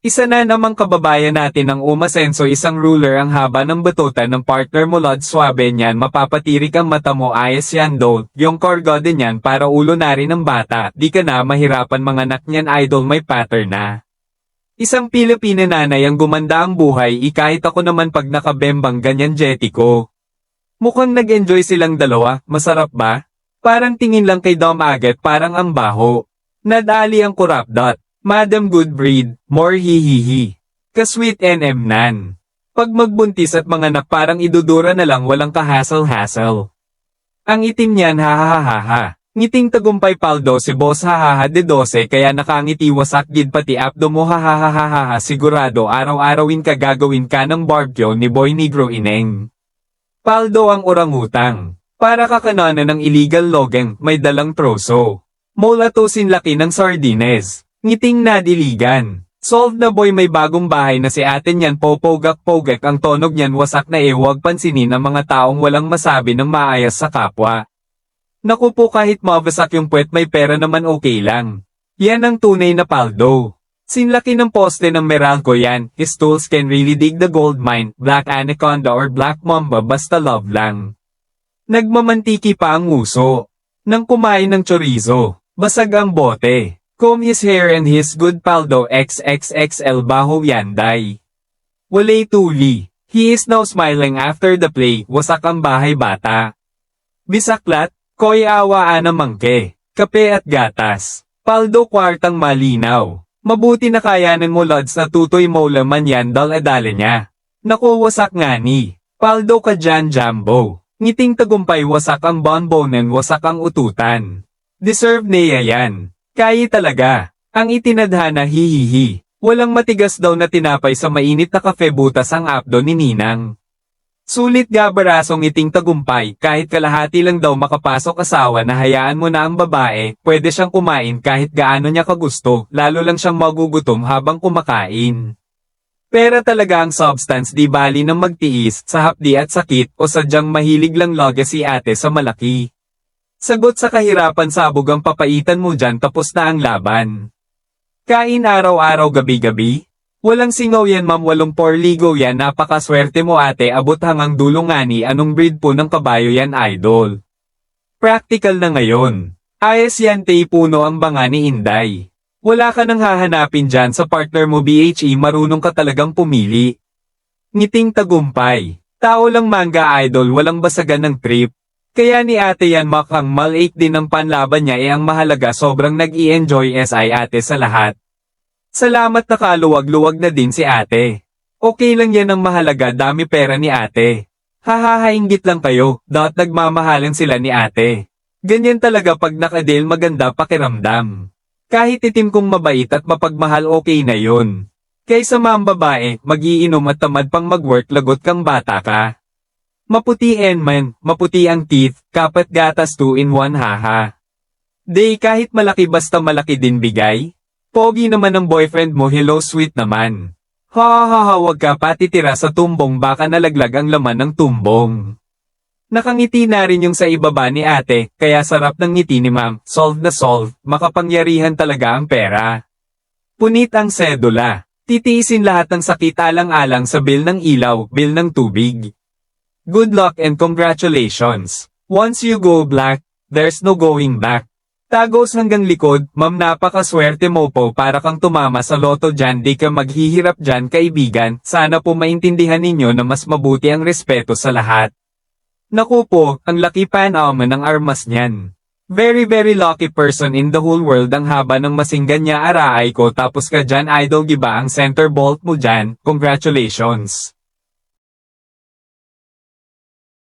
Isa na namang kababayan natin ang umasenso isang ruler ang haba ng batutan ng partner mo Lord Suabe niyan mapapatirik ang mata mo ayos yan Dol, yung korgo din yan para ulo na rin ng bata, di ka na mahirapan mga anak niyan idol may pattern na. Isang Pilipina nanay ang gumanda ang buhay kahit ako naman pag nakabembang ganyan jetty ko. Mukhang nag-enjoy silang dalawa, masarap ba? Parang tingin lang kay Dom Agat parang ang baho. Nadali ang kurap dot. Madam Good Breed, more hihihi. Kasweet NM nan. Pag magbuntis at mga anak parang idudura na lang walang kahasal-hasal. Ang itim niyan hahaha. Ngiting tagumpay paldo si boss hahaha de 12 kaya nakangiti wasak gid pati abdo mo hahaha sigurado araw-arawin ka gagawin ka ng barbecue ni Boy Negro Ineng. Paldo ang orangutang. Para kakananan ng illegal logging may dalang troso. Molatosin laki ng sardines. Ngiting nadiligan. Solve na boy may bagong bahay na si ate niyan popogak-pogak ang tonog niyan wasak na huwag pansinin ang mga taong walang masabi ng maayos sa kapwa. Naku po kahit mabasak yung puwet may pera naman okay lang. Yan ang tunay na paldo. Sinlaki ng poste ng Meralco yan, his tools can really dig the gold mine, black anaconda or black mamba basta love lang. Nagmamantiki pa ang nguso. Nang kumain ng chorizo, basag ang bote. Comb his hair and his good paldo XXXL baho yanday. Walay tuli. He is now smiling after the play, wasak ang bahay bata. Bisaklat, koy awaan na mangke, kape at gatas. Paldo kwartang malinaw. Mabuti na kayanan mo lods na tutoy mo laman yan dal-adala niya. Naku wasak nga ni. Paldo ka dyan Jambo. Ngiting tagumpay wasak ang bonbonen wasak ang ututan. Deserve niya yan. Kaya talaga. Ang itinadhana hihihi. Walang matigas daw na tinapay sa mainit na kafe butas ang apdo ni Ninang. Sulit gabarasong iting tagumpay kahit kalahati lang daw makapasok asawa na hayaan mo na ang babae, pwede siyang kumain kahit gaano niya kagusto, lalo lang siyang magugutom habang kumakain. Pera talaga ang substance di bali ng magtiis sa hapdi at sakit o sadyang mahilig lang loga si ate sa malaki. Sagot sa kahirapan sabog ang papaitan mo dyan tapos na ang laban. Kain araw-araw gabi-gabi? Walang singaw yan ma'am 84 ligo yan napakaswerte mo ate abot hangang dulo nga ni anong breed po ng kabayo yan idol. Practical na ngayon. Ayos yan tay puno ang banga ni Inday. Wala ka nang hahanapin dyan sa partner mo BHE marunong ka talagang pumili. Ngiting tagumpay. Tao lang manga idol walang basagan ng trip. Kaya ni ate yan makhang mal-8 din ang panlaban niya ang mahalaga sobrang nag-i-enjoy si ate sa lahat. Salamat nakaluwag-luwag na din si ate. Okay lang yan ang mahalaga dami pera ni ate. Hahahainggit lang kayo, nagmamahalan sila ni ate. Ganyan talaga pag nakadale maganda pakiramdam. Kahit itim kong mabait at mapagmahal okay na yun. Kaysa babae, magiinom at tamad pang mag-work lagot kang bata ka. Maputi man, maputi ang teeth, kapat gatas 2 in 1 haha. Day kahit malaki basta malaki din bigay. Pogi naman ang boyfriend mo hello sweet naman. Ha wag ka patitira sa tumbong baka nalaglag ang laman ng tumbong. Nakangiti na rin yung sa ibaba ni ate, kaya sarap ng ngiti ni ma'am, solve na solve, makapangyarihan talaga ang pera. Punit ang sedula, titiisin lahat ng sakit alang-alang sa bill ng ilaw, bill ng tubig. Good luck and congratulations. Once you go black, there's no going back. Tagos hanggang likod, ma'am napakaswerte mo po para kang tumama sa loto dyan di ka maghihirap dyan kaibigan, sana po maintindihan ninyo na mas mabuti ang respeto sa lahat. Naku po, ang lucky pan-alma ng armas niyan. Very very lucky person in the whole world ang haba ng masinggan niya araay ko tapos ka dyan idol giba ang center bolt mo dyan, congratulations.